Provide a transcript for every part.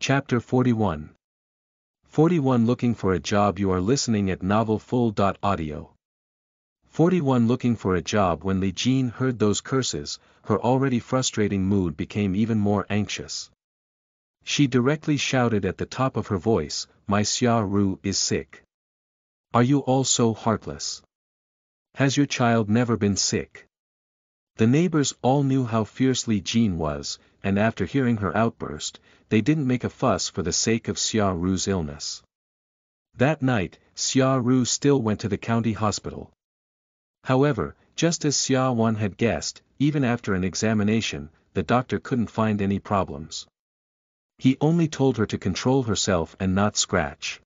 Chapter 41. 41 Looking for a job. You are listening at novelfull.audio. 41 Looking for a job. When Li Jean heard those curses, her already frustrating mood became even more anxious. She directly shouted at the top of her voice, "My Xia Ru is sick. Are you all so heartless? Has your child never been sick?" The neighbors all knew how fierce Li Jean was, and after hearing her outburst, they didn't make a fuss for the sake of Xia Ru's illness. That night, Xia Ru still went to the county hospital. However, just as Xia Wan had guessed, even after an examination, the doctor couldn't find any problems. He only told her to control herself and not scratch.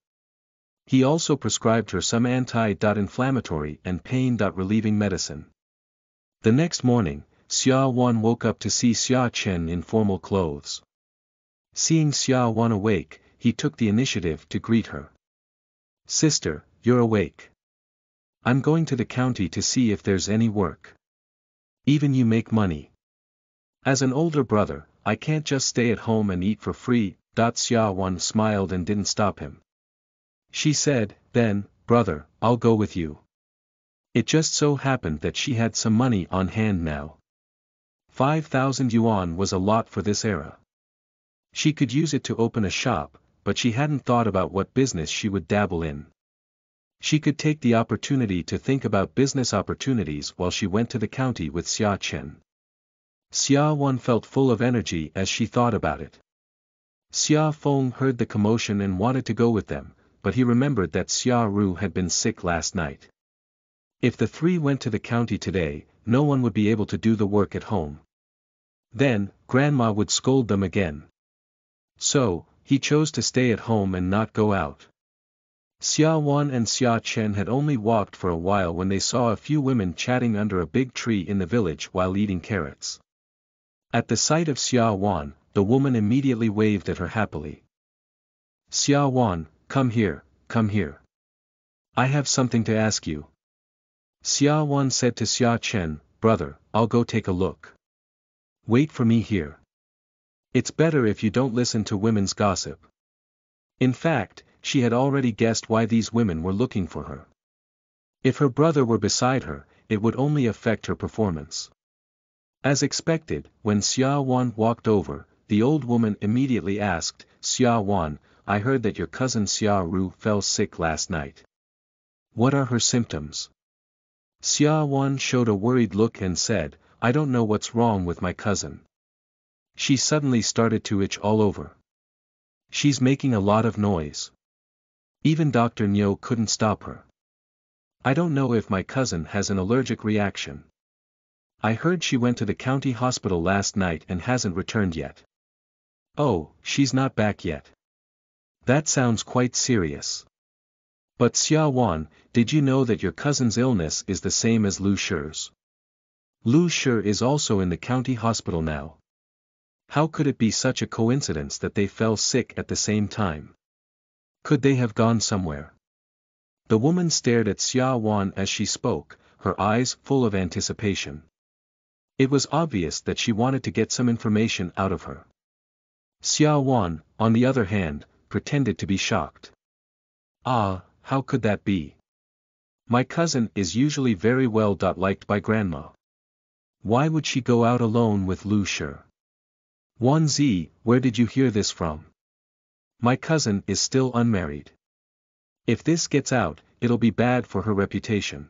He also prescribed her some anti-inflammatory and pain-relieving medicine. The next morning, Xia Wan woke up to see Xia Chen in formal clothes. Seeing Xia Wan awake, he took the initiative to greet her. "Sister, you're awake. I'm going to the county to see if there's any work. Even you make money. As an older brother, I can't just stay at home and eat for free." Xia Wan smiled and didn't stop him. She said, "Then, brother, I'll go with you." It just so happened that she had some money on hand now. 5,000 yuan was a lot for this era. She could use it to open a shop, but she hadn't thought about what business she would dabble in. She could take the opportunity to think about business opportunities while she went to the county with Xia Chen. Xia Wan felt full of energy as she thought about it. Xia Feng heard the commotion and wanted to go with them, but he remembered that Xia Ru had been sick last night. If the three went to the county today, no one would be able to do the work at home. Then, grandma would scold them again. So, he chose to stay at home and not go out. Xia Wan and Xia Chen had only walked for a while when they saw a few women chatting under a big tree in the village while eating carrots. At the sight of Xia Wan, the woman immediately waved at her happily. "Xia Wan, come here, come here. I have something to ask you." Xia Wan said to Xia Chen, "Brother, I'll go take a look. Wait for me here. It's better if you don't listen to women's gossip." In fact, she had already guessed why these women were looking for her. If her brother were beside her, it would only affect her performance. As expected, when Xia Wan walked over, the old woman immediately asked, "Xia Wan, I heard that your cousin Xia Ru fell sick last night. What are her symptoms?" Xia Wan showed a worried look and said, "I don't know what's wrong with my cousin. She suddenly started to itch all over. She's making a lot of noise. Even Dr. Niu couldn't stop her. I don't know if my cousin has an allergic reaction. I heard she went to the county hospital last night and hasn't returned yet." "Oh, she's not back yet. That sounds quite serious. But Xia Wan, did you know that your cousin's illness is the same as Lu Shi's? Lu Shi is also in the county hospital now. How could it be such a coincidence that they fell sick at the same time? Could they have gone somewhere?" The woman stared at Xia Wan as she spoke, her eyes full of anticipation. It was obvious that she wanted to get some information out of her. Xia Wan, on the other hand, pretended to be shocked. "Ah, how could that be? My cousin is usually very well liked by grandma. Why would she go out alone with Lu Shi?" "Wan Zi, where did you hear this from? My cousin is still unmarried. If this gets out, it'll be bad for her reputation."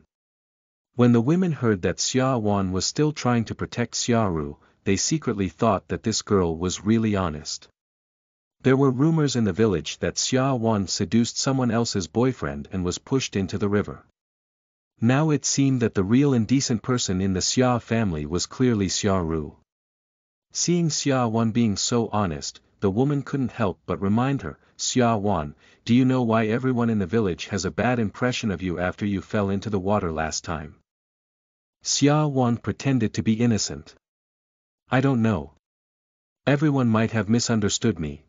When the women heard that Xia Wan was still trying to protect Xia Ru, they secretly thought that this girl was really honest. There were rumors in the village that Xia Wan seduced someone else's boyfriend and was pushed into the river. Now it seemed that the real indecent person in the Xia family was clearly Xia Ru. Seeing Xia Wan being so honest, the woman couldn't help but remind her, "Xia Wan, do you know why everyone in the village has a bad impression of you after you fell into the water last time?" Xia Wan pretended to be innocent. "I don't know. Everyone might have misunderstood me.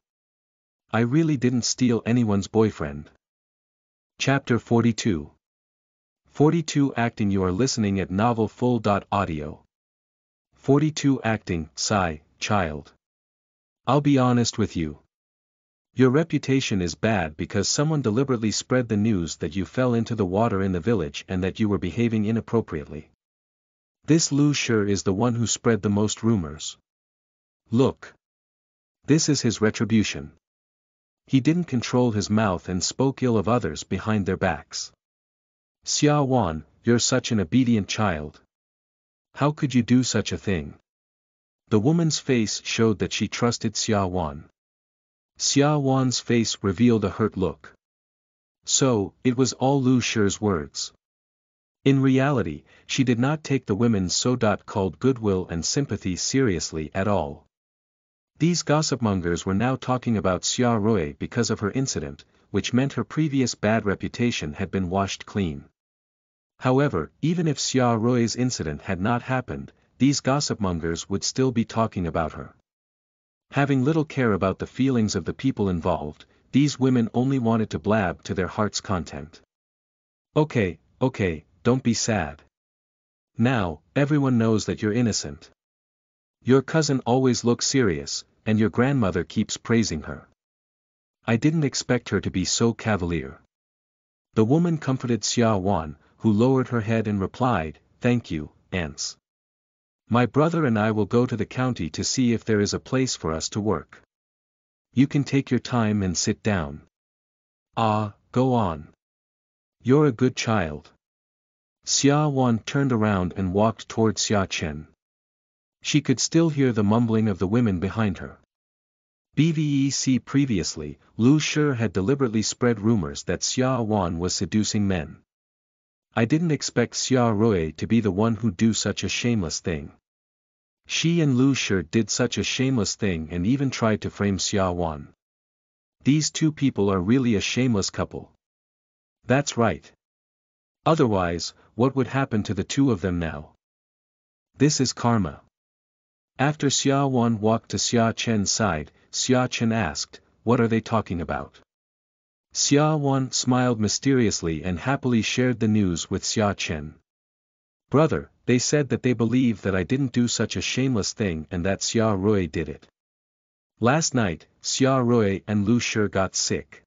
I really didn't steal anyone's boyfriend." Chapter 42. 42 Acting. You are listening at novelfull.audio. 42 Acting. Sigh, child. I'll be honest with you. Your reputation is bad because someone deliberately spread the news that you fell into the water in the village and that you were behaving inappropriately. This Lu Shi is the one who spread the most rumors. Look. This is his retribution. He didn't control his mouth and spoke ill of others behind their backs. Xia Wan, you're such an obedient child. How could you do such a thing? The woman's face showed that she trusted Xia Wan. Xia Wan's face revealed a hurt look. So, it was all Lu Shi's words. In reality, she did not take the women's so-called goodwill and sympathy seriously at all. These gossipmongers were now talking about Xia Rui because of her incident, which meant her previous bad reputation had been washed clean. However, even if Xia Rui's incident had not happened, these gossipmongers would still be talking about her. Having little care about the feelings of the people involved, these women only wanted to blab to their heart's content. Okay, don't be sad. Now, everyone knows that you're innocent. Your cousin always looks serious, and your grandmother keeps praising her. I didn't expect her to be so cavalier. The woman comforted Xia Wan, who lowered her head and replied, "Thank you, aunts. My brother and I will go to the county to see if there is a place for us to work. You can take your time and sit down. Go on. You're a good child." Xia Wan turned around and walked toward Xia Chen. She could still hear the mumbling of the women behind her. BVEC previously, Lu Shi had deliberately spread rumors that Xia Wan was seducing men. I didn't expect Xia Rui to be the one who'd do such a shameless thing. She and Lu Shi did such a shameless thing and even tried to frame Xia Wan. These two people are really a shameless couple. That's right. Otherwise, what would happen to the two of them now? This is karma. After Xia Wan walked to Xia Chen's side, Xia Chen asked, "What are they talking about?" Xia Wan smiled mysteriously and happily shared the news with Xia Chen. "Brother, they said that they believe that I didn't do such a shameless thing and that Xia Rui did it. Last night, Xia Rui and Lu Shi got sick.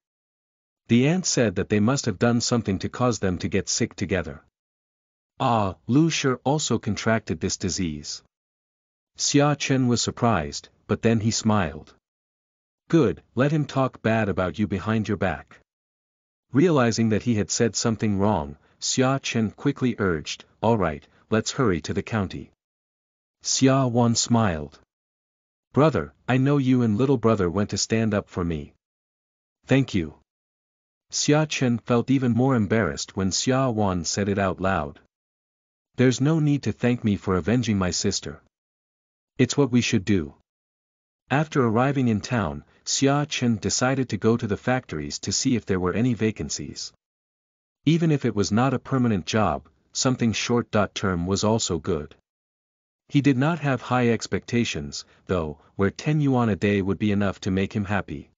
The aunt said that they must have done something to cause them to get sick together. Lu Shi also contracted this disease." Xia Chen was surprised, but then he smiled. "Good, let him talk bad about you behind your back." Realizing that he had said something wrong, Xia Chen quickly urged, "All right, let's hurry to the county." Xia Wan smiled. "Brother, I know you and little brother went to stand up for me. Thank you." Xia Chen felt even more embarrassed when Xia Wan said it out loud. "There's no need to thank me for avenging my sister. It's what we should do." After arriving in town, Xia Chen decided to go to the factories to see if there were any vacancies. Even if it was not a permanent job, something short-term was also good. He did not have high expectations, though, where 10 yuan a day would be enough to make him happy.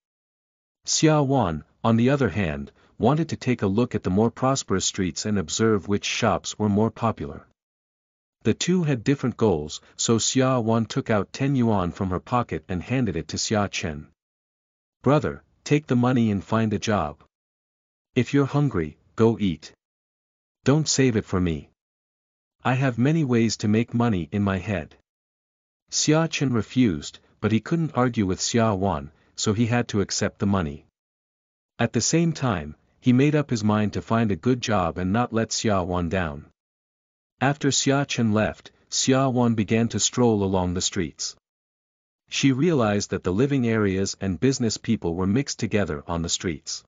Xia Wan, on the other hand, wanted to take a look at the more prosperous streets and observe which shops were more popular. The two had different goals, so Xia Wan took out 10 yuan from her pocket and handed it to Xia Chen. "Brother, take the money and find a job. If you're hungry, go eat. Don't save it for me. I have many ways to make money in my head." Xia Chen refused, but he couldn't argue with Xia Wan, so he had to accept the money. At the same time, he made up his mind to find a good job and not let Xia Wan down. After Xia Chen left, Xia Wan began to stroll along the streets. She realized that the living areas and business people were mixed together on the streets.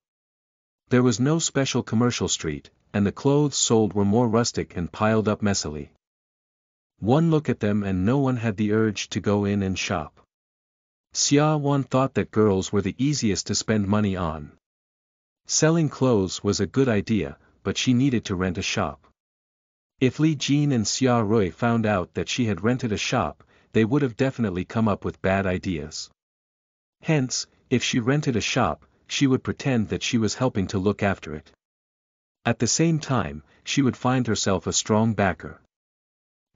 There was no special commercial street, and the clothes sold were more rustic and piled up messily. One look at them and no one had the urge to go in and shop. Xia Wan thought that girls were the easiest to spend money on. Selling clothes was a good idea, but she needed to rent a shop. If Li Jin and Xia Rui found out that she had rented a shop, they would have definitely come up with bad ideas. Hence, if she rented a shop, she would pretend that she was helping to look after it. At the same time, she would find herself a strong backer.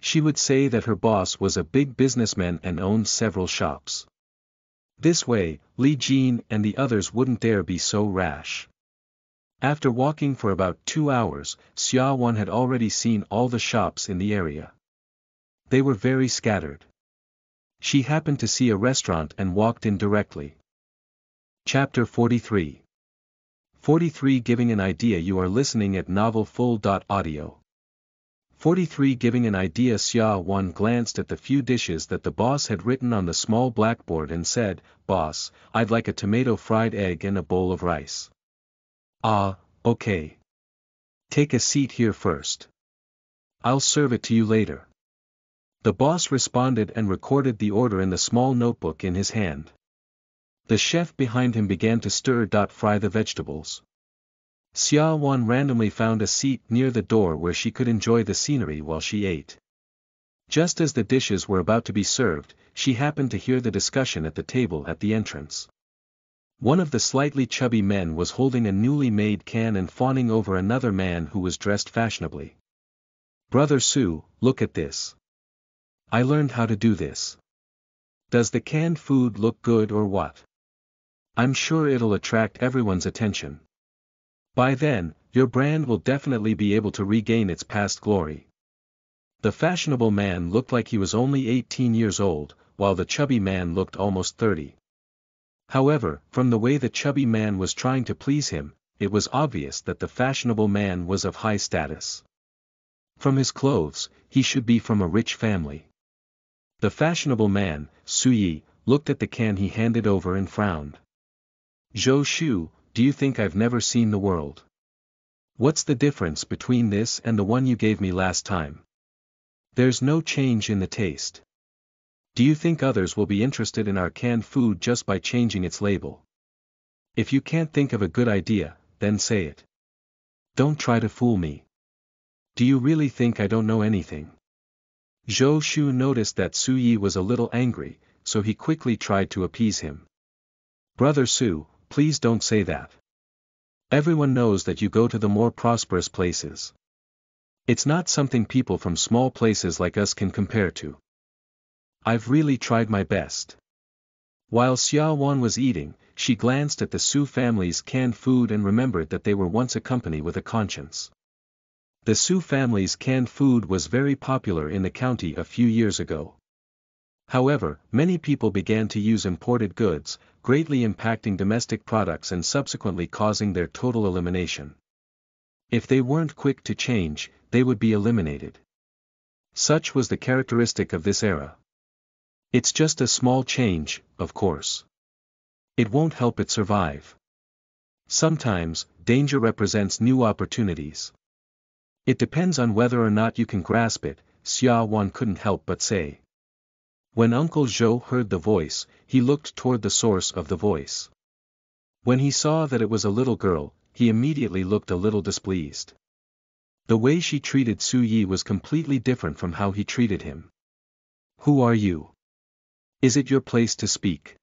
She would say that her boss was a big businessman and owned several shops. This way, Li Jin and the others wouldn't dare be so rash. After walking for about 2 hours, Xia Wan had already seen all the shops in the area. They were very scattered. She happened to see a restaurant and walked in directly. Chapter 43. 43 Giving an idea. You are listening at novelfull.audio. 43 Giving an idea. Xia Wan glanced at the few dishes that the boss had written on the small blackboard and said, "Boss, I'd like a tomato fried egg and a bowl of rice." "Ah, okay. Take a seat here first. I'll serve it to you later." The boss responded and recorded the order in the small notebook in his hand. The chef behind him began to fry the vegetables. Xia Wan randomly found a seat near the door where she could enjoy the scenery while she ate. Just as the dishes were about to be served, she happened to hear the discussion at the table at the entrance. One of the slightly chubby men was holding a newly made can and fawning over another man who was dressed fashionably. "Brother Su, look at this. I learned how to do this. Does the canned food look good or what? I'm sure it'll attract everyone's attention. By then, your brand will definitely be able to regain its past glory." The fashionable man looked like he was only 18 years old, while the chubby man looked almost 30. However, from the way the chubby man was trying to please him, it was obvious that the fashionable man was of high status. From his clothes, he should be from a rich family. The fashionable man, Su Yi, looked at the can he handed over and frowned. "Zhou Shu, do you think I've never seen the world? What's the difference between this and the one you gave me last time? There's no change in the taste. Do you think others will be interested in our canned food just by changing its label? If you can't think of a good idea, then say it. Don't try to fool me. Do you really think I don't know anything?" Zhou Shu noticed that Su Yi was a little angry, so he quickly tried to appease him. "Brother Su, please don't say that. Everyone knows that you go to the more prosperous places. It's not something people from small places like us can compare to. I've really tried my best." While Xia Wan was eating, she glanced at the Su family's canned food and remembered that they were once a company with a conscience. The Su family's canned food was very popular in the county a few years ago. However, many people began to use imported goods, greatly impacting domestic products and subsequently causing their total elimination. If they weren't quick to change, they would be eliminated. Such was the characteristic of this era. It's just a small change, of course. It won't help it survive. Sometimes, danger represents new opportunities. It depends on whether or not you can grasp it, Xia Wan couldn't help but say. When Uncle Zhou heard the voice, he looked toward the source of the voice. When he saw that it was a little girl, he immediately looked a little displeased. The way she treated Su Yi was completely different from how he treated him. "Who are you? Is it your place to speak?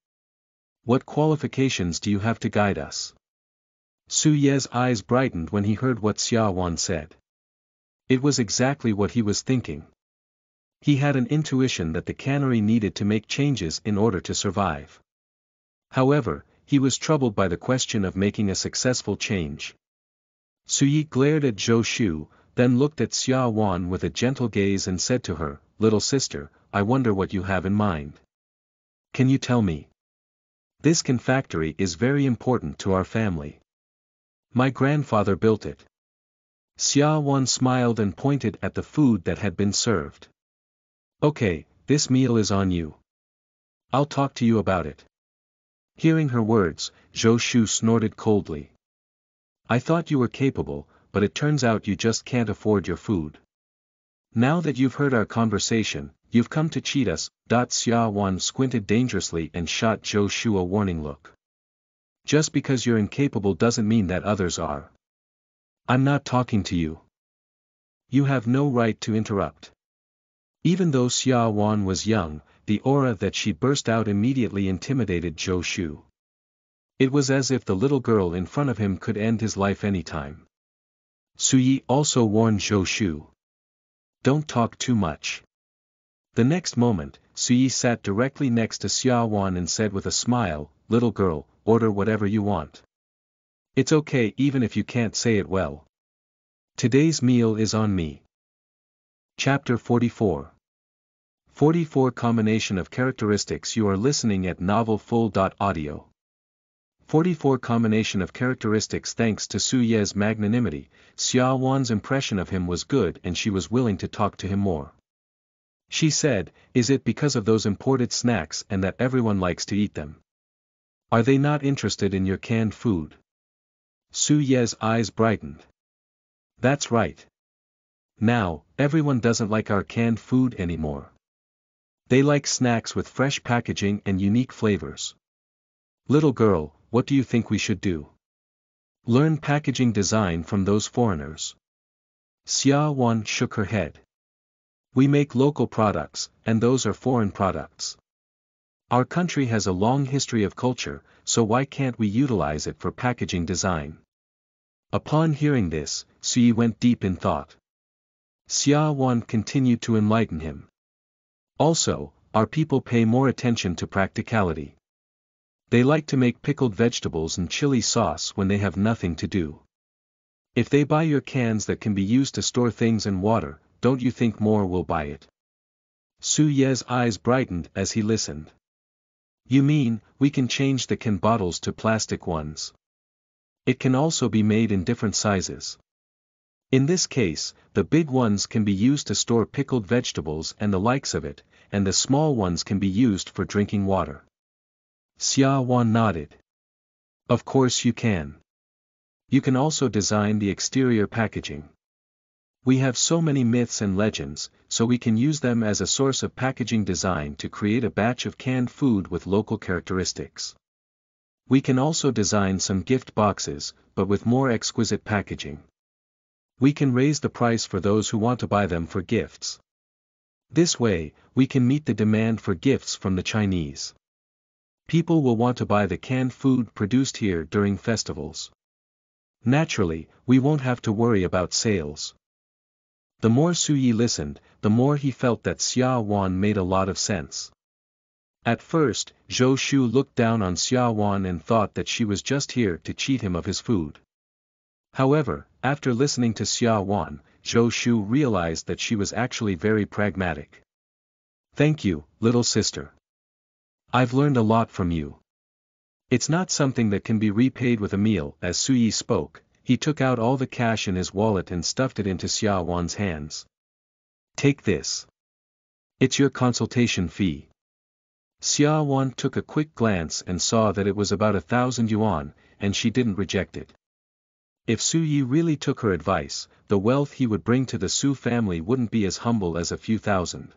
What qualifications do you have to guide us?" Su Ye's eyes brightened when he heard what Xia Wan said. It was exactly what he was thinking. He had an intuition that the cannery needed to make changes in order to survive. However, he was troubled by the question of making a successful change. Su Yi glared at Zhou Shu, then looked at Xia Wan with a gentle gaze and said to her, "Little sister, I wonder what you have in mind. Can you tell me? This can factory is very important to our family. My grandfather built it." Xia Wan smiled and pointed at the food that had been served. "Okay, this meal is on you. I'll talk to you about it." Hearing her words, Zhou Shu snorted coldly. "I thought you were capable, but it turns out you just can't afford your food. Now that you've heard our conversation, you've come to cheat us." Xia Wan squinted dangerously and shot Zhou Shu a warning look. "Just because you're incapable doesn't mean that others are. I'm not talking to you. You have no right to interrupt." Even though Xia Wan was young, the aura that she burst out immediately intimidated Zhou Shu. It was as if the little girl in front of him could end his life anytime. Su Yi also warned Zhou Shu. "Don't talk too much." The next moment, Suyi sat directly next to Xia Wan and said with a smile, "Little girl, order whatever you want. It's okay even if you can't say it well. Today's meal is on me." Chapter 44. 44 Combination of Characteristics. You are listening at novelfull.audio. 44 Combination of Characteristics. Thanks to Su Ye's magnanimity, Xia Wan's impression of him was good and she was willing to talk to him more. She said, "Is it because of those imported snacks and that everyone likes to eat them? Are they not interested in your canned food?" Su Ye's eyes brightened. "That's right. Now, everyone doesn't like our canned food anymore. They like snacks with fresh packaging and unique flavors. Little girl, what do you think we should do? Learn packaging design from those foreigners." Xia Wan shook her head. "We make local products, and those are foreign products. Our country has a long history of culture, so why can't we utilize it for packaging design?" Upon hearing this, Suyi went deep in thought. Xia Wan continued to enlighten him. "Also, our people pay more attention to practicality. They like to make pickled vegetables and chili sauce when they have nothing to do. If they buy your cans that can be used to store things and water, don't you think more will buy it?" Su Ye's eyes brightened as he listened. "You mean, we can change the can bottles to plastic ones? It can also be made in different sizes. In this case, the big ones can be used to store pickled vegetables and the likes of it, and the small ones can be used for drinking water." Xia Wan nodded. "Of course you can. You can also design the exterior packaging. We have so many myths and legends, so we can use them as a source of packaging design to create a batch of canned food with local characteristics. We can also design some gift boxes, but with more exquisite packaging. We can raise the price for those who want to buy them for gifts. This way, we can meet the demand for gifts from the Chinese. People will want to buy the canned food produced here during festivals. Naturally, we won't have to worry about sales." The more Suyi listened, the more he felt that Xia Wan made a lot of sense. At first, Zhou Shu looked down on Xia Wan and thought that she was just here to cheat him of his food. However, after listening to Xia Wan, Zhou Shu realized that she was actually very pragmatic. "Thank you, little sister. I've learned a lot from you. It's not something that can be repaid with a meal." As Suyi spoke, he took out all the cash in his wallet and stuffed it into Xia Wan's hands. "Take this. It's your consultation fee." Xia Wan took a quick glance and saw that it was about 1,000 yuan, and she didn't reject it. If Suyi really took her advice, the wealth he would bring to the Su family wouldn't be as humble as a few thousand.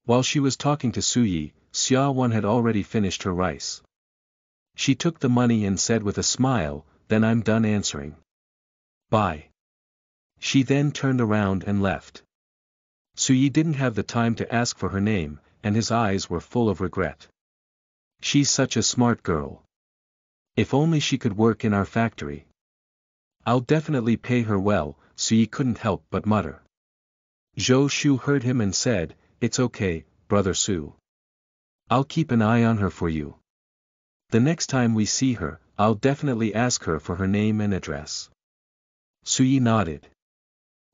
While she was talking to Suyi, Xia Wan had already finished her rice. She took the money and said with a smile, "Then I'm done answering. Bye." She then turned around and left. Suyi didn't have the time to ask for her name, and his eyes were full of regret. "She's such a smart girl. If only she could work in our factory. I'll definitely pay her well," Suyi couldn't help but mutter. Zhou Shu heard him and said, "It's okay, brother Su. I'll keep an eye on her for you. The next time we see her, I'll definitely ask her for her name and address." Suyi nodded.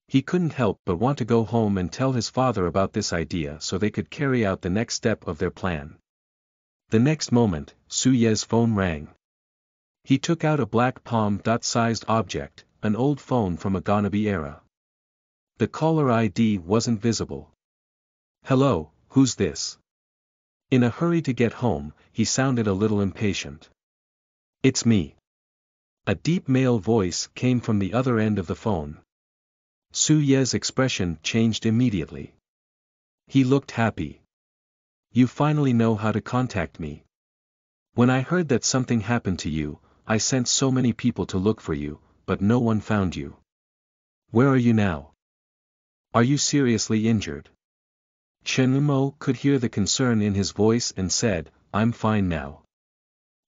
He couldn't help but want to go home and tell his father about this idea so they could carry out the next step of their plan. The next moment, Su Ye's phone rang. He took out a black palm-sized object, an old phone from a Ganabi era. The caller ID wasn't visible. "Hello, who's this?" In a hurry to get home, he sounded a little impatient. "It's me." A deep male voice came from the other end of the phone. Su Ye's expression changed immediately. He looked happy. "You finally know how to contact me. When I heard that something happened to you, I sent so many people to look for you, but no one found you. Where are you now? Are you seriously injured?" Chen Mo could hear the concern in his voice and said, "I'm fine now.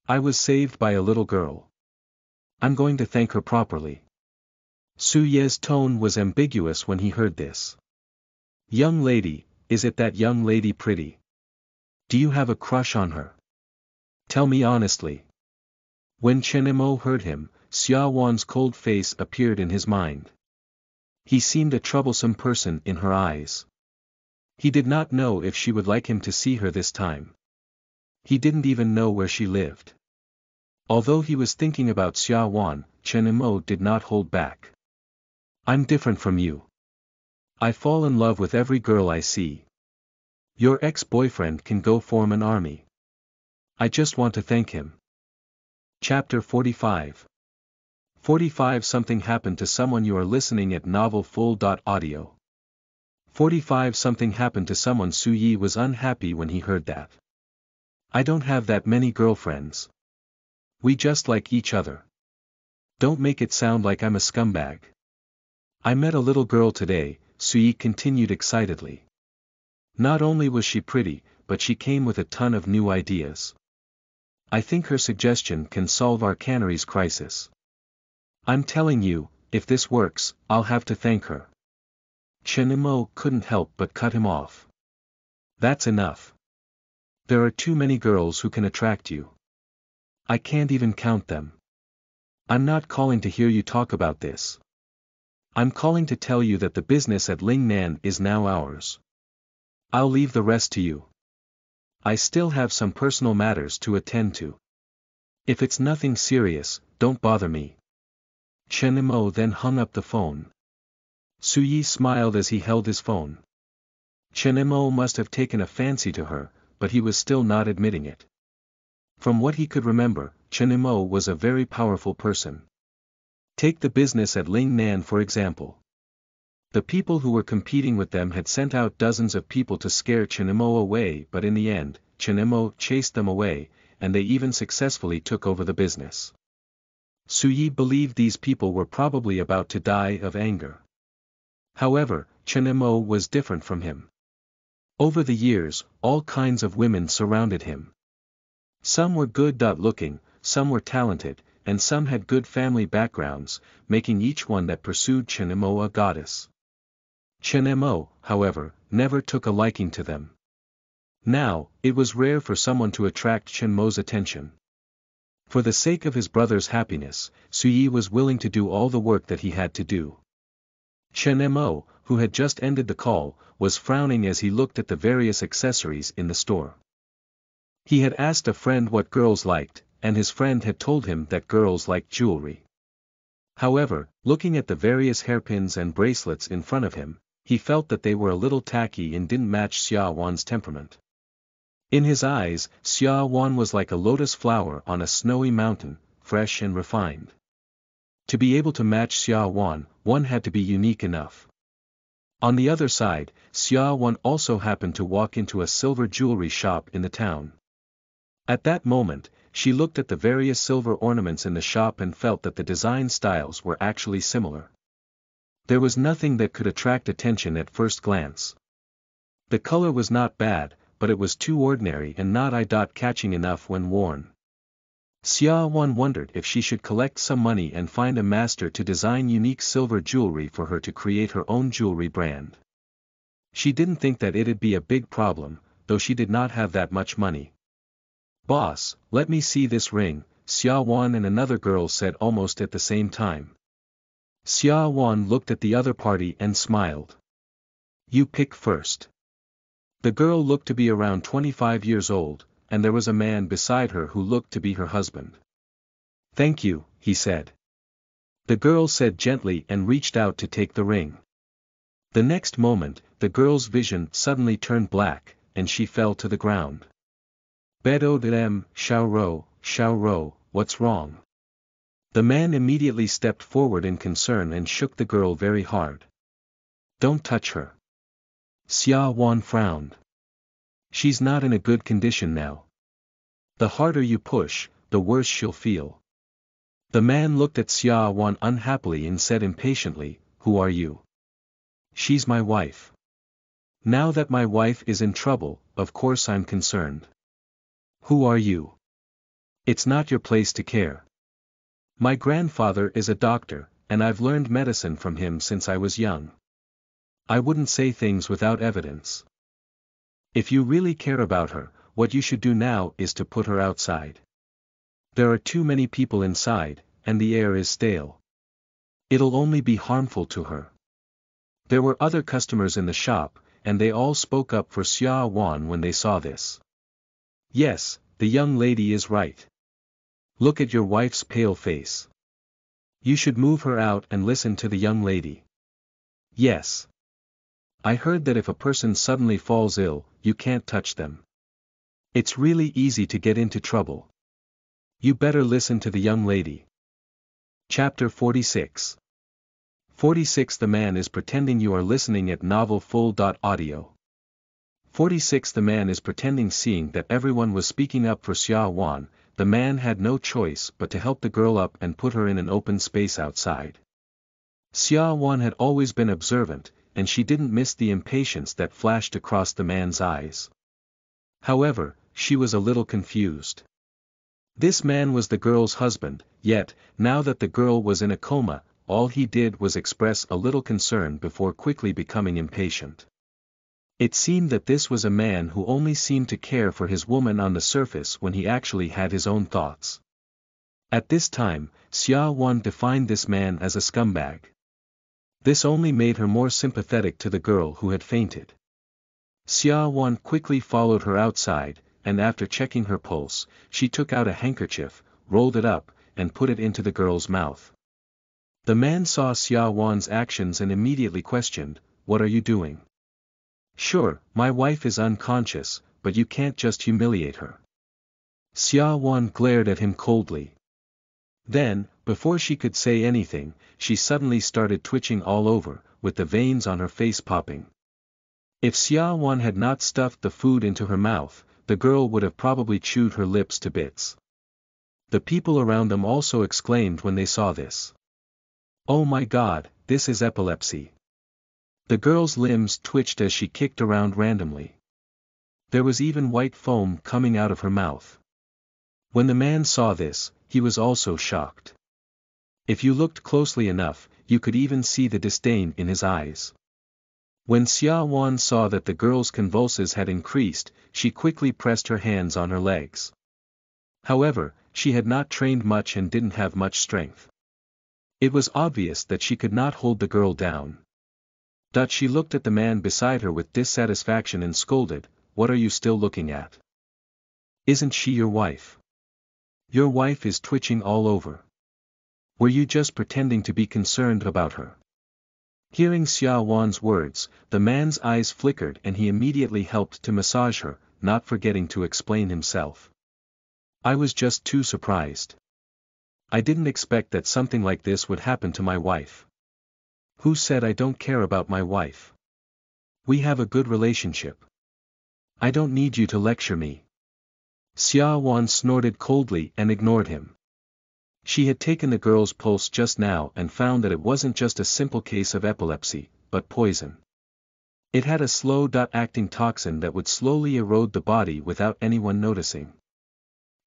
I was saved by a little girl. I'm going to thank her properly." Su Ye's tone was ambiguous when he heard this. "Young lady, is it that young lady pretty?" Do you have a crush on her? Tell me honestly. When Chen Mo heard him, Xia Wan's cold face appeared in his mind. He seemed a troublesome person in her eyes. He did not know if she would like him to see her this time. He didn't even know where she lived. Although he was thinking about Xia Wan, Chen Mo did not hold back. I'm different from you. I fall in love with every girl I see. Your ex-boyfriend can go form an army. I just want to thank him. Chapter 45. 45 Something happened to someone. You are listening at novelfull.audio. 45 Something happened to someone. Su Yi was unhappy when he heard that. I don't have that many girlfriends. We just like each other. Don't make it sound like I'm a scumbag. I met a little girl today, Su Yi continued excitedly. Not only was she pretty, but she came with a ton of new ideas. I think her suggestion can solve our cannery's crisis. I'm telling you, if this works, I'll have to thank her. Chen Mo couldn't help but cut him off. That's enough. There are too many girls who can attract you. I can't even count them. I'm not calling to hear you talk about this. I'm calling to tell you that the business at Lingnan is now ours. I'll leave the rest to you. I still have some personal matters to attend to. If it's nothing serious, don't bother me. Chen Mo then hung up the phone. Su Yi smiled as he held his phone. Chen Mo must have taken a fancy to her, but he was still not admitting it. From what he could remember, Chen Mo was a very powerful person. Take the business at Lingnan for example. The people who were competing with them had sent out dozens of people to scare Chen Mo away, but in the end, Chen Mo chased them away, and they even successfully took over the business. Su Yi believed these people were probably about to die of anger. However, Chen Mo was different from him. Over the years, all kinds of women surrounded him. Some were good-looking, some were talented, and some had good family backgrounds, making each one that pursued Chen Mo a goddess. Chen Mo, however, never took a liking to them. Now, it was rare for someone to attract Chen Mo's attention. For the sake of his brother's happiness, Su Yi was willing to do all the work that he had to do. Chen Mo, who had just ended the call, was frowning as he looked at the various accessories in the store. He had asked a friend what girls liked, and his friend had told him that girls liked jewelry. However, looking at the various hairpins and bracelets in front of him, he felt that they were a little tacky and didn't match Xia Wan's temperament. In his eyes, Xia Wan was like a lotus flower on a snowy mountain, fresh and refined. To be able to match Xia Wan, one had to be unique enough. On the other side, Xia Wan also happened to walk into a silver jewelry shop in the town. At that moment, she looked at the various silver ornaments in the shop and felt that the design styles were actually similar. There was nothing that could attract attention at first glance. The color was not bad, but it was too ordinary and not eye-catching enough when worn. Xia Wan wondered if she should collect some money and find a master to design unique silver jewelry for her to create her own jewelry brand. She didn't think that it'd be a big problem, though she did not have that much money. "Boss, let me see this ring," Xia Wan and another girl said almost at the same time. Xia Wan looked at the other party and smiled. "You pick first." The girl looked to be around 25 years old, and there was a man beside her who looked to be her husband. "Thank you," he said. The girl said gently and reached out to take the ring. The next moment, the girl's vision suddenly turned black, and she fell to the ground. "Bedo dem, Xiao Ro, what's wrong?" The man immediately stepped forward in concern and shook the girl very hard. "Don't touch her." Xia Wan frowned. "She's not in a good condition now. The harder you push, the worse she'll feel." The man looked at Xia Wan unhappily and said impatiently, "Who are you?" "She's my wife. Now that my wife is in trouble, of course I'm concerned." "Who are you?" "It's not your place to care. My grandfather is a doctor, and I've learned medicine from him since I was young. I wouldn't say things without evidence." "If you really care about her, what you should do now is to put her outside. There are too many people inside, and the air is stale. It'll only be harmful to her. There were other customers in the shop, and they all spoke up for Xia Wan when they saw this. Yes, the young lady is right. Look at your wife's pale face. You should move her out and listen to the young lady. Yes. I heard that if a person suddenly falls ill, you can't touch them. It's really easy to get into trouble. You better listen to the young lady. Chapter 46. 46. The man is pretending. You are listening at novelfull.audio. 46. The man is pretending. Seeing that everyone was speaking up for Xia Wan, the man had no choice but to help the girl up and put her in an open space outside. Xia Wan had always been observant, and she didn't miss the impatience that flashed across the man's eyes. However, she was a little confused. This man was the girl's husband, yet, now that the girl was in a coma, all he did was express a little concern before quickly becoming impatient. It seemed that this was a man who only seemed to care for his woman on the surface when he actually had his own thoughts. At this time, Xia Wan defined this man as a scumbag. This only made her more sympathetic to the girl who had fainted. Xia Wan quickly followed her outside, and after checking her pulse, she took out a handkerchief, rolled it up, and put it into the girl's mouth. The man saw Xia Wan's actions and immediately questioned, "What are you doing?" "Sure, my wife is unconscious, but you can't just humiliate her." Xia Wan glared at him coldly. Then, before she could say anything, she suddenly started twitching all over, with the veins on her face popping. If Xia Wan had not stuffed the food into her mouth, the girl would have probably chewed her lips to bits. The people around them also exclaimed when they saw this. "Oh my God, this is epilepsy." The girl's limbs twitched as she kicked around randomly. There was even white foam coming out of her mouth. When the man saw this, he was also shocked. If you looked closely enough, you could even see the disdain in his eyes. When Xia Wan saw that the girl's convulsions had increased, she quickly pressed her hands on her legs. However, she had not trained much and didn't have much strength. It was obvious that she could not hold the girl down. She looked at the man beside her with dissatisfaction and scolded, "What are you still looking at? Isn't she your wife? Your wife is twitching all over. Were you just pretending to be concerned about her?" Hearing Xia Wan's words, the man's eyes flickered and he immediately helped to massage her, not forgetting to explain himself. "I was just too surprised. I didn't expect that something like this would happen to my wife. Who said I don't care about my wife? We have a good relationship. I don't need you to lecture me." Xia Wan snorted coldly and ignored him. She had taken the girl's pulse just now and found that it wasn't just a simple case of epilepsy, but poison. It had a slow-acting toxin that would slowly erode the body without anyone noticing.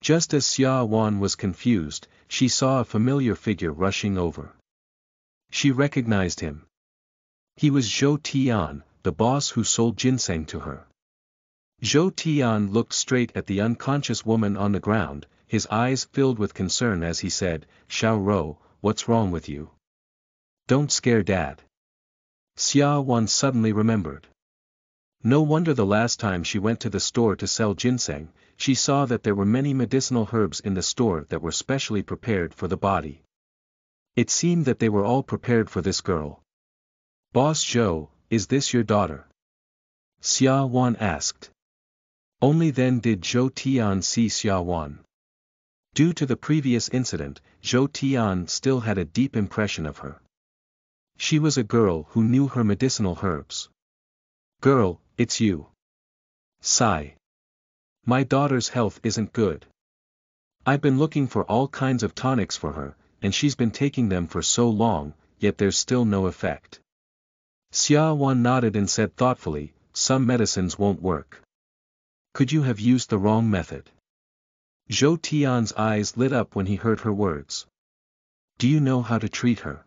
Just as Xia Wan was confused, she saw a familiar figure rushing over. She recognized him. He was Zhou Tian, the boss who sold ginseng to her. Zhou Tian looked straight at the unconscious woman on the ground, his eyes filled with concern as he said, "Xiao Rou, what's wrong with you? Don't scare Dad." Xia Wan suddenly remembered. No wonder the last time she went to the store to sell ginseng, she saw that there were many medicinal herbs in the store that were specially prepared for the body. It seemed that they were all prepared for this girl. "Boss Zhou, is this your daughter?" Xia Wan asked. Only then did Zhou Tian see Xia Wan. Due to the previous incident, Zhou Tian still had a deep impression of her. She was a girl who knew her medicinal herbs. "Girl, it's you." Sigh. "My daughter's health isn't good. I've been looking for all kinds of tonics for her, and she's been taking them for so long, yet there's still no effect." Xia Wan nodded and said thoughtfully, "Some medicines won't work. Could you have used the wrong method?" Zhou Tian's eyes lit up when he heard her words. "Do you know how to treat her?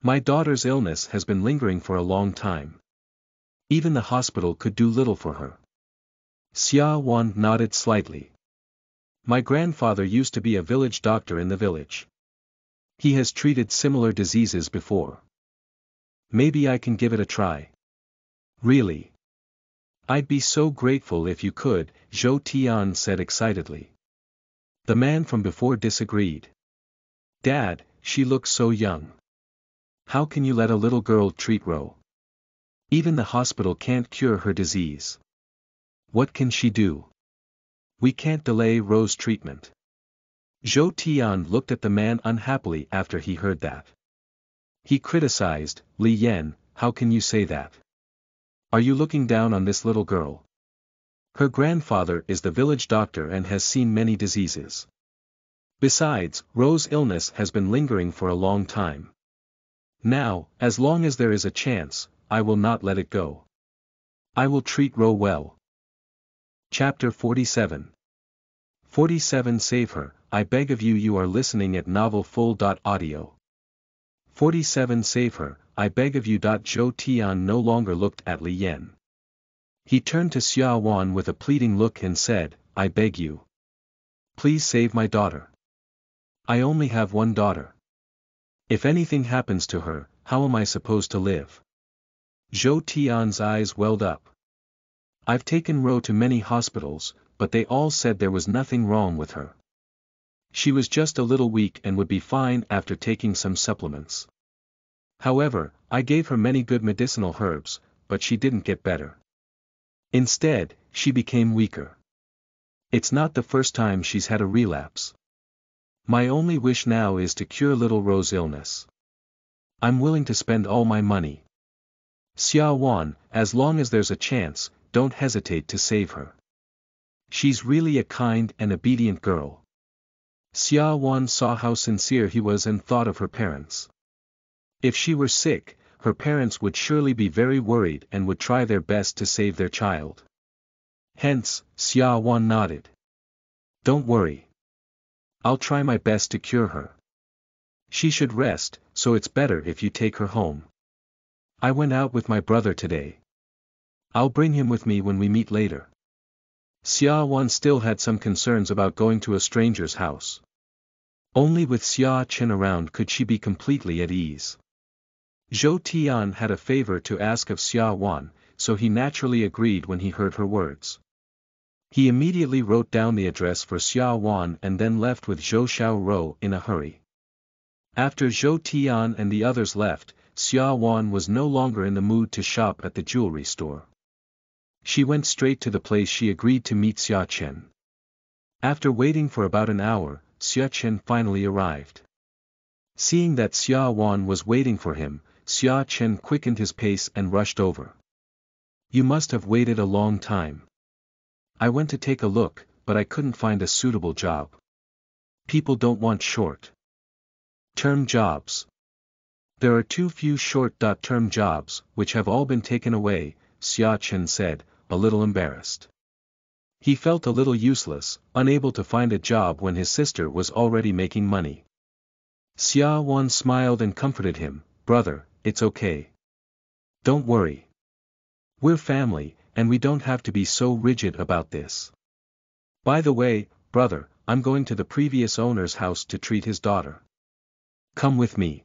My daughter's illness has been lingering for a long time. Even the hospital could do little for her." Xia Wan nodded slightly. My grandfather used to be a village doctor in the village. He has treated similar diseases before. Maybe I can give it a try. Really? I'd be so grateful if you could, Zhou Tian said excitedly. The man from before disagreed. Dad, she looks so young. How can you let a little girl treat Ro? Even the hospital can't cure her disease. What can she do? We can't delay Ro's treatment. Zhou Tian looked at the man unhappily after he heard that. He criticized, Li Yan, how can you say that? Are you looking down on this little girl? Her grandfather is the village doctor and has seen many diseases. Besides, Ro's illness has been lingering for a long time. Now, as long as there is a chance, I will not let it go. I will treat Ro well. Chapter 47. 47 Save her, I beg of you. You are listening at novelfull.audio. 47 Save her, I beg of you. Zhou Tian no longer looked at Li Yan. He turned to Xia Wan with a pleading look and said, I beg you. Please save my daughter. I only have one daughter. If anything happens to her, how am I supposed to live? Zhou Tian's eyes welled up. I've taken Ro to many hospitals, but they all said there was nothing wrong with her. She was just a little weak and would be fine after taking some supplements. However, I gave her many good medicinal herbs, but she didn't get better. Instead, she became weaker. It's not the first time she's had a relapse. My only wish now is to cure little Ro's illness. I'm willing to spend all my money. Xia Wan, as long as there's a chance, don't hesitate to save her. She's really a kind and obedient girl. Xia Wan saw how sincere he was and thought of her parents. If she were sick, her parents would surely be very worried and would try their best to save their child. Hence, Xia Wan nodded. Don't worry. I'll try my best to cure her. She should rest, so it's better if you take her home. I went out with my brother today. I'll bring him with me when we meet later. Xia Wan still had some concerns about going to a stranger's house. Only with Xia Chen around could she be completely at ease. Zhou Tian had a favor to ask of Xia Wan, so he naturally agreed when he heard her words. He immediately wrote down the address for Xia Wan and then left with Zhou Xiaoro in a hurry. After Zhou Tian and the others left, Xia Wan was no longer in the mood to shop at the jewelry store. She went straight to the place she agreed to meet Xia Chen. After waiting for about an hour, Xia Chen finally arrived. Seeing that Xia Wan was waiting for him, Xia Chen quickened his pace and rushed over. You must have waited a long time. I went to take a look, but I couldn't find a suitable job. People don't want short-term jobs. There are too few short-term jobs, which have all been taken away, Xia Chen said, a little embarrassed. He felt a little useless, unable to find a job when his sister was already making money. Xia Wan smiled and comforted him, brother, it's okay. Don't worry. We're family, and we don't have to be so rigid about this. By the way, brother, I'm going to the previous owner's house to treat his daughter. Come with me.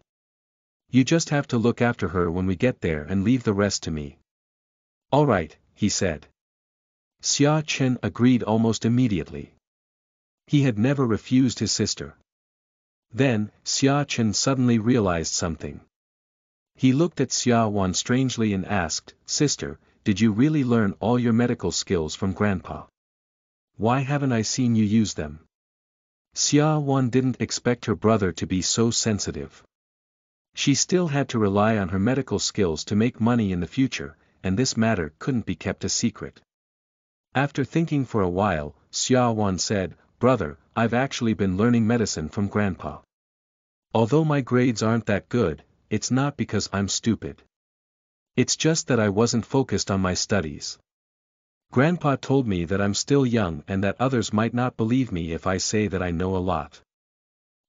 You just have to look after her when we get there and leave the rest to me. All right, he said. Xia Chen agreed almost immediately. He had never refused his sister. Then, Xia Chen suddenly realized something. He looked at Xia Wan strangely and asked, Sister, did you really learn all your medical skills from Grandpa? Why haven't I seen you use them? Xia Wan didn't expect her brother to be so sensitive. She still had to rely on her medical skills to make money in the future, and this matter couldn't be kept a secret. After thinking for a while, Xia Wan said, Brother, I've actually been learning medicine from Grandpa. Although my grades aren't that good, it's not because I'm stupid. It's just that I wasn't focused on my studies. Grandpa told me that I'm still young and that others might not believe me if I say that I know a lot.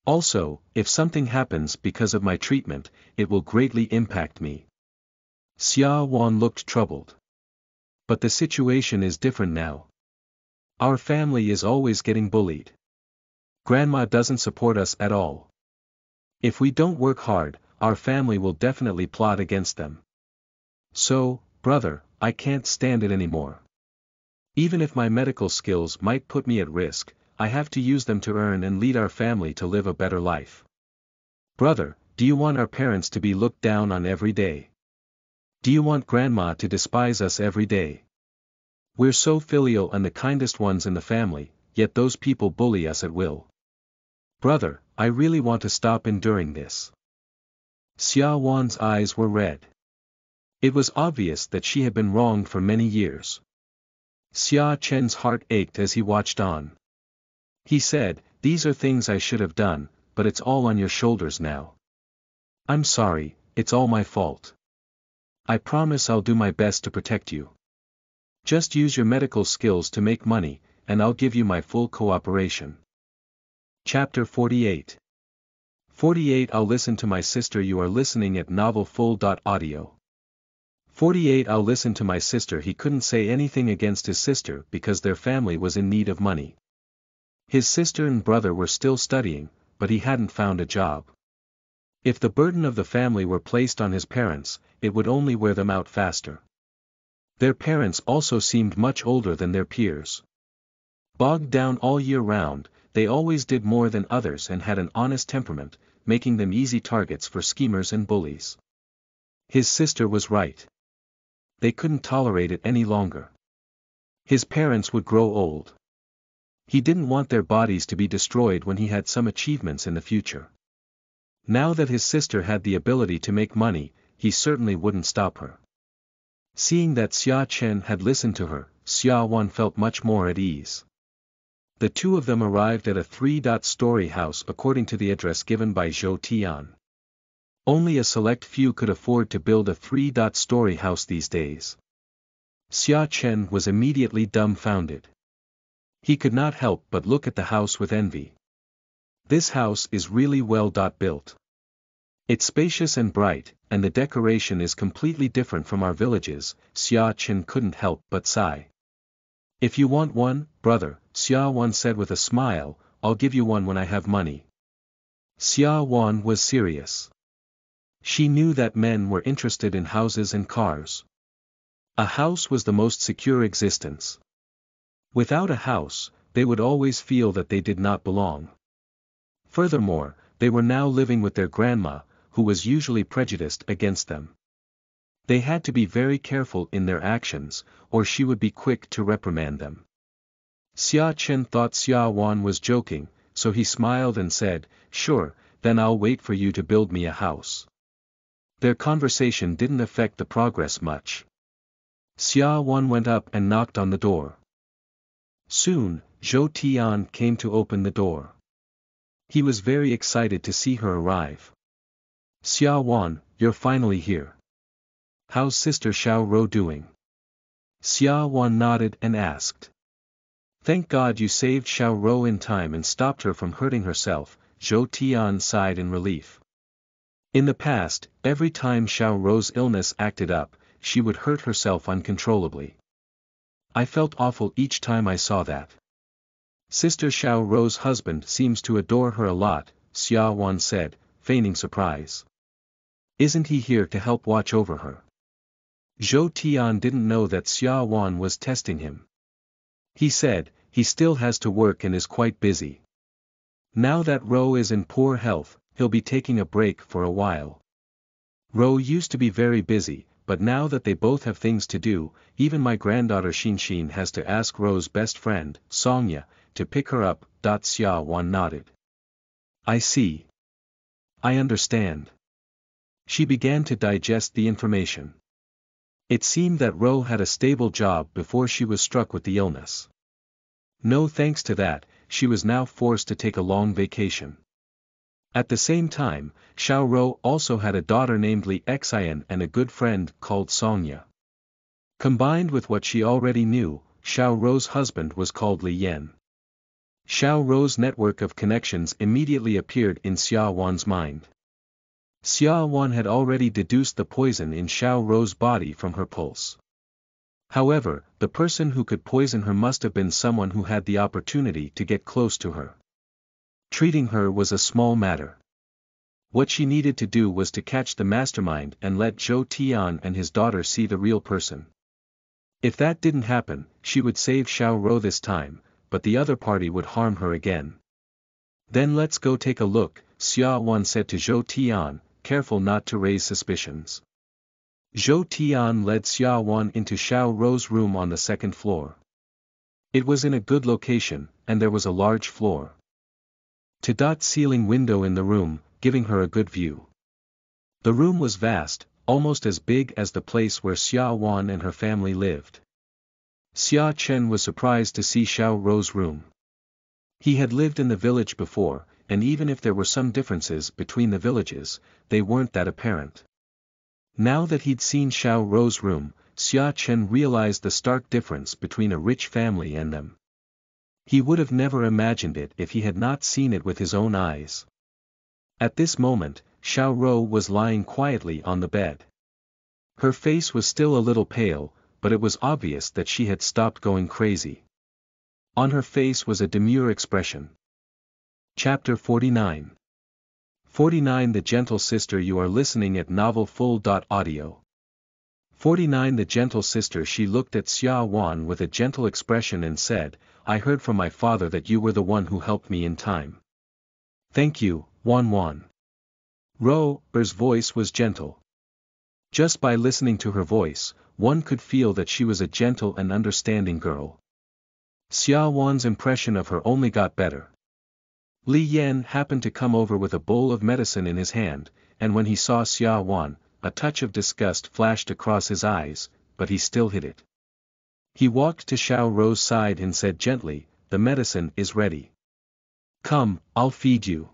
Also, if something happens because of my treatment, it will greatly impact me. Xia Wan looked troubled. But the situation is different now. Our family is always getting bullied. Grandma doesn't support us at all. If we don't work hard, our family will definitely plot against them. So, brother, I can't stand it anymore. Even if my medical skills might put me at risk, I have to use them to earn and lead our family to live a better life. Brother, do you want our parents to be looked down on every day? Do you want grandma to despise us every day? We're so filial and the kindest ones in the family, yet those people bully us at will. Brother, I really want to stop enduring this. Xia Wan's eyes were red. It was obvious that she had been wronged for many years. Xia Chen's heart ached as he watched on. He said, "These are things I should have done, but it's all on your shoulders now. I'm sorry, it's all my fault. I promise I'll do my best to protect you. Just use your medical skills to make money, and I'll give you my full cooperation." Chapter 48. 48 I'll listen to my sister. You are listening at novelfull.audio. 48 I'll listen to my sister. He couldn't say anything against his sister because their family was in need of money. His sister and brother were still studying, but he hadn't found a job. If the burden of the family were placed on his parents, it would only wear them out faster. Their parents also seemed much older than their peers. Bogged down all year round, they always did more than others and had an honest temperament, making them easy targets for schemers and bullies. His sister was right. They couldn't tolerate it any longer. His parents would grow old. He didn't want their bodies to be destroyed when he had some achievements in the future. Now that his sister had the ability to make money, he certainly wouldn't stop her. Seeing that Xia Chen had listened to her, Xia Wan felt much more at ease. The two of them arrived at a 3-story house according to the address given by Zhou Tian. Only a select few could afford to build a 3-story house these days. Xia Chen was immediately dumbfounded. He could not help but look at the house with envy. This house is really well built. It's spacious and bright, and the decoration is completely different from our villages. Xia Chen couldn't help but sigh. "If you want one, brother," Xia Wan said with a smile, "I'll give you one when I have money." Xia Wan was serious. She knew that men were interested in houses and cars. A house was the most secure existence. Without a house, they would always feel that they did not belong. Furthermore, they were now living with their grandma, who was usually prejudiced against them. They had to be very careful in their actions, or she would be quick to reprimand them. Xia Chen thought Xia Wan was joking, so he smiled and said, "Sure, then I'll wait for you to build me a house." Their conversation didn't affect the progress much. Xia Wan went up and knocked on the door. Soon, Zhou Tian came to open the door. He was very excited to see her arrive. "Xia Wan, you're finally here. How's Sister Xiao Rou doing?" Xia Wan nodded and asked. "Thank God you saved Xiao Rou in time and stopped her from hurting herself," Zhou Tian sighed in relief. In the past, every time Xiao Rou's illness acted up, she would hurt herself uncontrollably. "I felt awful each time I saw that. Sister Xiao Rou's husband seems to adore her a lot," Xia Wan said, feigning surprise. "Isn't he here to help watch over her?" Zhou Tian didn't know that Xia Wan was testing him. He said, "He still has to work and is quite busy. Now that Rou is in poor health, he'll be taking a break for a while. Rou used to be very busy, but now that they both have things to do, even my granddaughter Xinxin has to ask Rou's best friend, Songya, to pick her up." Xia Wan nodded. "I see. I understand." She began to digest the information. It seemed that Rou had a stable job before she was struck with the illness. No thanks to that, she was now forced to take a long vacation. At the same time, Xiao Rou also had a daughter named Li Xian and a good friend called Songya. Combined with what she already knew, Xiao Rou's husband was called Li Yan. Xiao Rou's network of connections immediately appeared in Xia Wan's mind. Xia Wan had already deduced the poison in Xiao Rou's body from her pulse. However, the person who could poison her must have been someone who had the opportunity to get close to her. Treating her was a small matter. What she needed to do was to catch the mastermind and let Zhou Tian and his daughter see the real person. If that didn't happen, she would save Xiao Rou this time, but the other party would harm her again. Then let's go take a look, Xia Wan said to Zhou Tian, careful not to raise suspicions. Zhou Tian led Xia Wan into Xiao Rou's room on the second floor. It was in a good location, and there was a large floor to ceiling window in the room, giving her a good view. The room was vast, almost as big as the place where Xia Wan and her family lived. Xia Chen was surprised to see Xiao Rou's room. He had lived in the village before, and even if there were some differences between the villages, they weren't that apparent. Now that he'd seen Xiao Rou's room, Xia Chen realized the stark difference between a rich family and them. He would have never imagined it if he had not seen it with his own eyes. At this moment, Xiao Rou was lying quietly on the bed. Her face was still a little pale, but it was obvious that she had stopped going crazy. On her face was a demure expression. Chapter 49. 49 The Gentle Sister. You are listening at novelfull.audio. 49 The Gentle Sister. She looked at Xia Wan with a gentle expression and said, I heard from my father that you were the one who helped me in time. Thank you, Wan Wan. Rou's voice was gentle. Just by listening to her voice, one could feel that she was a gentle and understanding girl. Xia Wan's impression of her only got better. Li Yan happened to come over with a bowl of medicine in his hand, and when he saw Xia Wan, a touch of disgust flashed across his eyes, but he still hid it. He walked to Xiao Rou's side and said gently, the medicine is ready. Come, I'll feed you.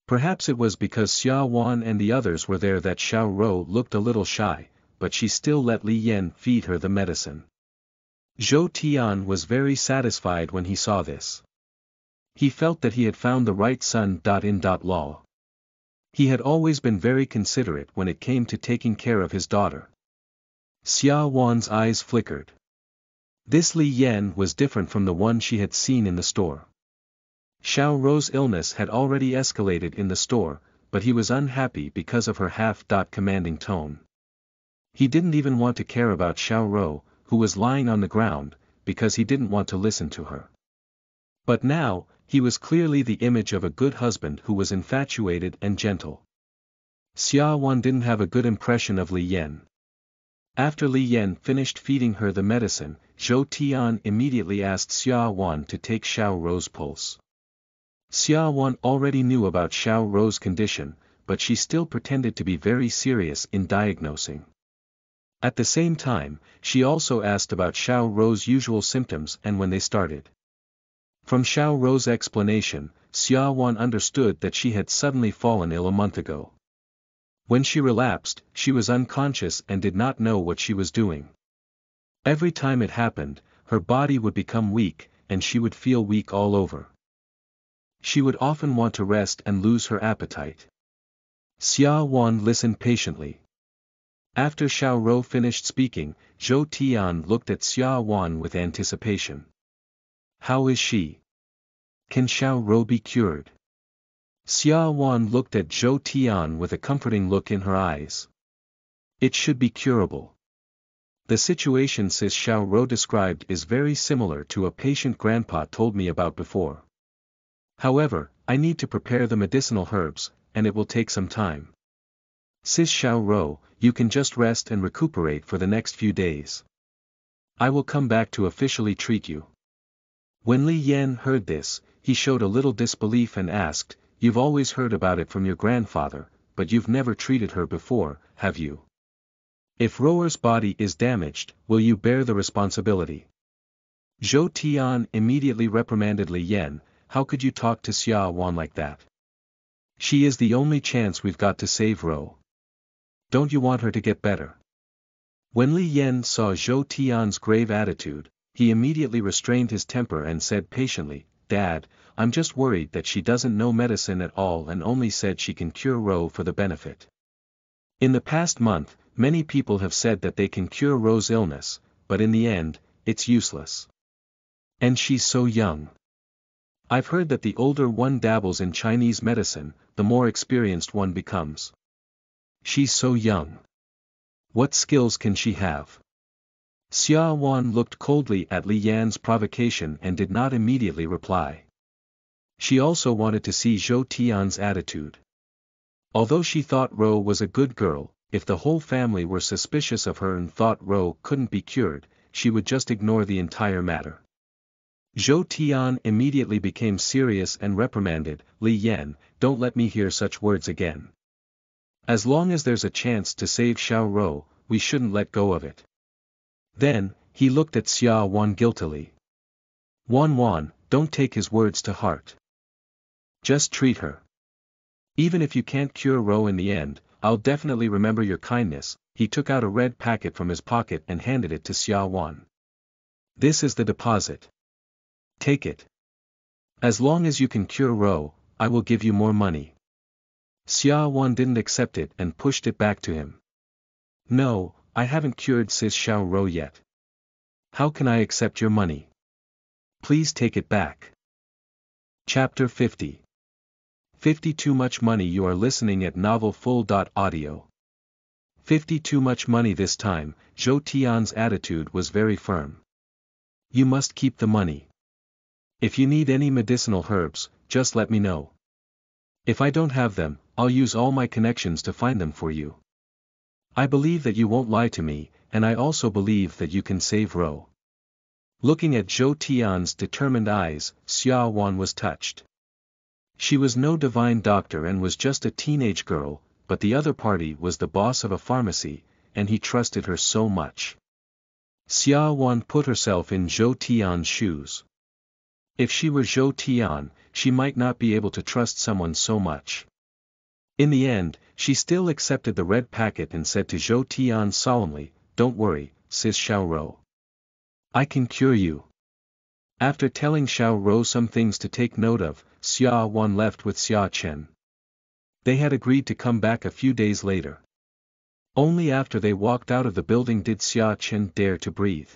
Perhaps it was because Xia Wan and the others were there that Xiao Rou looked a little shy, but she still let Li Yan feed her the medicine. Zhou Tian was very satisfied when he saw this. He felt that he had found the right son-in-law. He had always been very considerate when it came to taking care of his daughter. Xia Wan's eyes flickered. This Li Yan was different from the one she had seen in the store. Xiao Rou's illness had already escalated in the store, but he was unhappy because of her half-commanding tone. He didn't even want to care about Xiao Rou, who was lying on the ground, because he didn't want to listen to her. But now, he was clearly the image of a good husband who was infatuated and gentle. Xia Wan didn't have a good impression of Li Yan. After Li Yan finished feeding her the medicine, Zhou Tian immediately asked Xia Wan to take Xiao Rou's pulse. Xia Wan already knew about Xiao Rou's condition, but she still pretended to be very serious in diagnosing. At the same time, she also asked about Xiao Rou's usual symptoms and when they started. From Xiao Rou's explanation, Xia Wan understood that she had suddenly fallen ill a month ago. When she relapsed, she was unconscious and did not know what she was doing. Every time it happened, her body would become weak, and she would feel weak all over. She would often want to rest and lose her appetite. Xia Wan listened patiently. After Xiao Rou finished speaking, Zhou Tian looked at Xia Wan with anticipation. How is she? Can Xiao Rou be cured? Xia Wan looked at Zhou Tian with a comforting look in her eyes. It should be curable. The situation Sis Xiao Rou described is very similar to a patient grandpa told me about before. However, I need to prepare the medicinal herbs, and it will take some time. Sis Xiao Rou, you can just rest and recuperate for the next few days. I will come back to officially treat you. When Li Yan heard this, he showed a little disbelief and asked, You've always heard about it from your grandfather, but you've never treated her before, have you? If Rouer's body is damaged, will you bear the responsibility? Zhou Tian immediately reprimanded Li Yan, how could you talk to Xia Wan like that? She is the only chance we've got to save Rou. Don't you want her to get better? When Li Yan saw Zhou Tian's grave attitude, he immediately restrained his temper and said patiently, Dad, I'm just worried that she doesn't know medicine at all and only said she can cure Rou for the benefit. In the past month, many people have said that they can cure Rou's illness, but in the end, it's useless. And she's so young. I've heard that the older one dabbles in Chinese medicine, the more experienced one becomes. She's so young. What skills can she have? Xia Wan looked coldly at Li Yan's provocation and did not immediately reply. She also wanted to see Zhou Tian's attitude. Although she thought Ro was a good girl, if the whole family were suspicious of her and thought Ro couldn't be cured, she would just ignore the entire matter. Zhou Tian immediately became serious and reprimanded, Li Yan, don't let me hear such words again. As long as there's a chance to save Xiao Ro, we shouldn't let go of it. Then, he looked at Xia Wan guiltily. Wan, don't take his words to heart. Just treat her. Even if you can't cure Ro in the end, I'll definitely remember your kindness. He took out a red packet from his pocket and handed it to Xia Wan. This is the deposit. Take it. As long as you can cure Ro, I will give you more money. Xia Wan didn't accept it and pushed it back to him. No, I haven't cured Sis Xiao Ro yet. How can I accept your money? Please take it back. Chapter 50. 50 Too much money. You are listening at novelfull.audio. 50 Too much money. This time, Zhou Tian's attitude was very firm. You must keep the money. If you need any medicinal herbs, just let me know. If I don't have them, I'll use all my connections to find them for you. I believe that you won't lie to me, and I also believe that you can save Ro. Looking at Zhou Tian's determined eyes, Xia Wan was touched. She was no divine doctor and was just a teenage girl, but the other party was the boss of a pharmacy, and he trusted her so much. Xia Wan put herself in Zhou Tian's shoes. If she were Zhou Tian, she might not be able to trust someone so much. In the end, she still accepted the red packet and said to Zhou Tian solemnly, don't worry, Sis Xiao Ro. I can cure you. After telling Xiao Ro some things to take note of, Xia Wan left with Xia Chen. They had agreed to come back a few days later. Only after they walked out of the building did Xia Chen dare to breathe.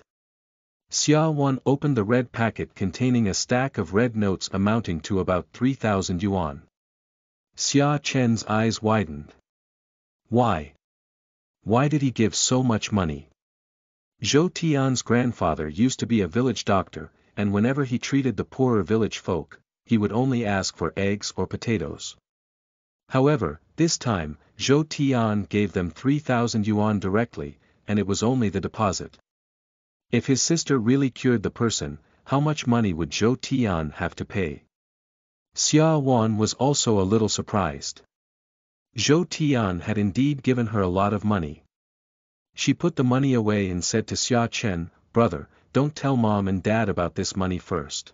Xia Wan opened the red packet containing a stack of red notes amounting to about 3,000 yuan. Xia Chen's eyes widened. Why? Why did he give so much money? Zhou Tian's grandfather used to be a village doctor, and whenever he treated the poorer village folk, he would only ask for eggs or potatoes. However, this time, Zhou Tian gave them 3,000 yuan directly, and it was only the deposit. If his sister really cured the person, how much money would Zhou Tian have to pay? Xia Wan was also a little surprised. Zhou Tian had indeed given her a lot of money. She put the money away and said to Xia Chen, brother, don't tell mom and dad about this money first.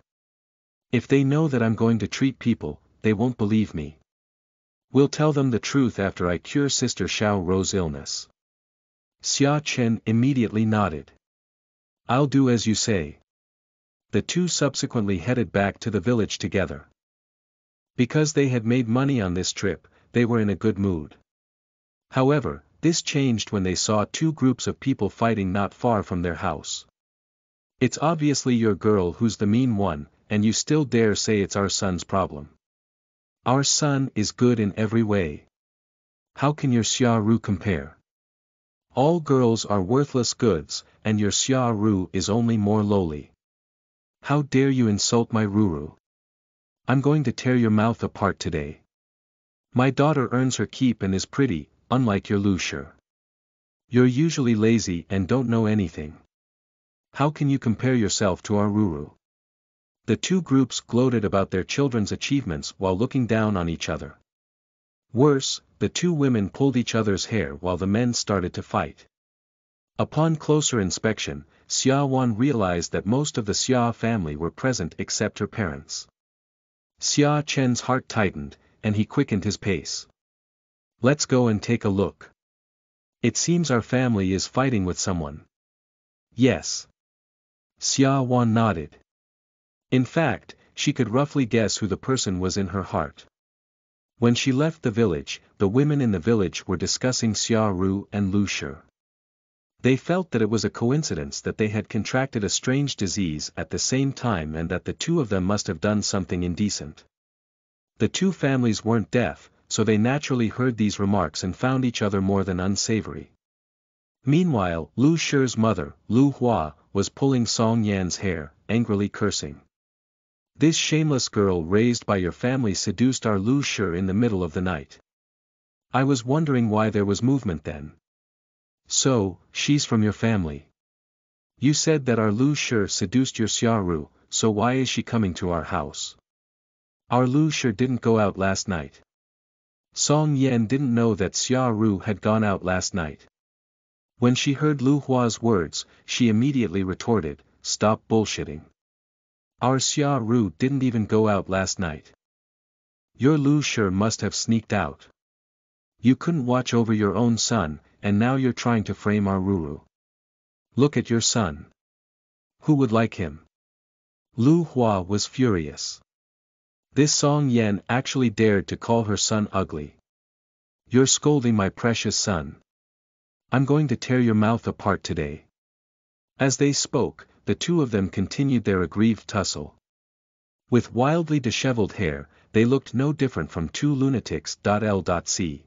If they know that I'm going to treat people, they won't believe me. We'll tell them the truth after I cure Sister Xiao Ro's illness. Xia Chen immediately nodded. I'll do as you say. The two subsequently headed back to the village together. Because they had made money on this trip, they were in a good mood. However, this changed when they saw two groups of people fighting not far from their house. It's obviously your girl who's the mean one, and you still dare say it's our son's problem. Our son is good in every way. How can your Xia Ru compare? All girls are worthless goods, and your Xia Ru is only more lowly. How dare you insult my Ruru? I'm going to tear your mouth apart today. My daughter earns her keep and is pretty, unlike your Lu Shi. You're usually lazy and don't know anything. How can you compare yourself to our Ruru? The two groups gloated about their children's achievements while looking down on each other. Worse, the two women pulled each other's hair while the men started to fight. Upon closer inspection, Xia Wan realized that most of the Xia family were present except her parents. Xia Chen's heart tightened, and he quickened his pace. Let's go and take a look. It seems our family is fighting with someone. Yes. Xia Wan nodded. In fact, she could roughly guess who the person was in her heart. When she left the village, the women in the village were discussing Xia Ru and Lu Shi. They felt that it was a coincidence that they had contracted a strange disease at the same time and that the two of them must have done something indecent. The two families weren't deaf, so they naturally heard these remarks and found each other more than unsavory. Meanwhile, Lu Shi's mother, Lu Hua, was pulling Song Yan's hair, angrily cursing. This shameless girl raised by your family seduced our Lu Shi in the middle of the night. I was wondering why there was movement then. So, she's from your family. You said that our Lu Shi seduced your Xiaoru, so why is she coming to our house? Our Lu Shi didn't go out last night. Song Yan didn't know that Xiaoru had gone out last night. When she heard Lu Hua's words, she immediately retorted, "Stop bullshitting. Our Xiaoru didn't even go out last night. Your Lu Shi must have sneaked out. You couldn't watch over your own son, and now you're trying to frame our Ruru. Look at your son. Who would like him?" Lu Hua was furious. This Song Yan actually dared to call her son ugly. "You're scolding my precious son. I'm going to tear your mouth apart today." As they spoke, the two of them continued their aggrieved tussle. With wildly disheveled hair, they looked no different from two lunatics. L.C.